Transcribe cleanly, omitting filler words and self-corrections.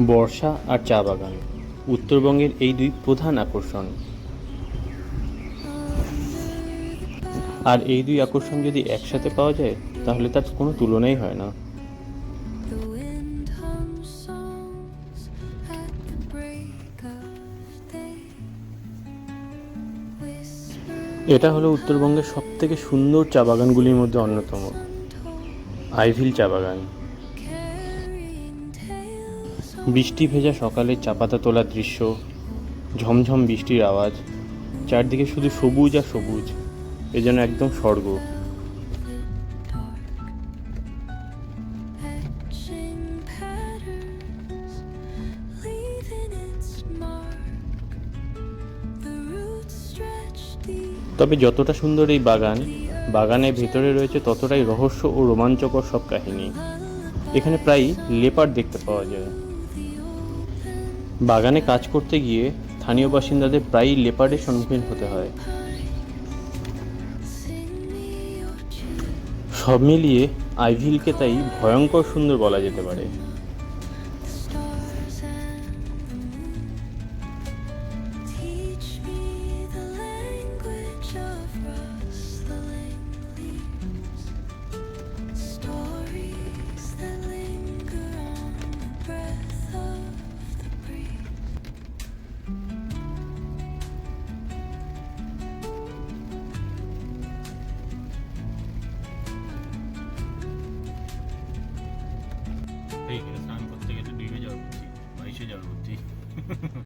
বর্ষা আর চা বাগান উত্তরবঙ্গের এই দুই প্রধান আকর্ষণ। আর এই দুই আকর্ষণ যদি একসাথে পাওয়া যায় তাহলে তার কোনো তুলনাই হয় না। এটা হলো উত্তরবঙ্গের সবথেকে সুন্দর চা বাগানগুলির মধ্যে অন্যতম, আইভিল চা বাগান। বৃষ্টি ভেজা সকালে চা পাতা তোলার দৃশ্য, ঝমঝম বৃষ্টির আওয়াজ, চারদিকে শুধু সবুজ আর সবুজ, এ যেন একদম স্বর্গ। তবে যতটা সুন্দর এই বাগান, বাগানের ভেতরে রয়েছে ততটাই রহস্য ও রোমাঞ্চকর সব কাহিনী। এখানে প্রায়ই লেপার্ড দেখতে পাওয়া যায়। বাগানে কাজ করতে গিয়ে স্থানীয় বাসিন্দাদের প্রায়ই লেপার্ডের সম্মুখীন হতে হয়। সব মিলিয়ে আইভিলকে তাই ভয়ঙ্কর সুন্দর বলা যেতে পারে।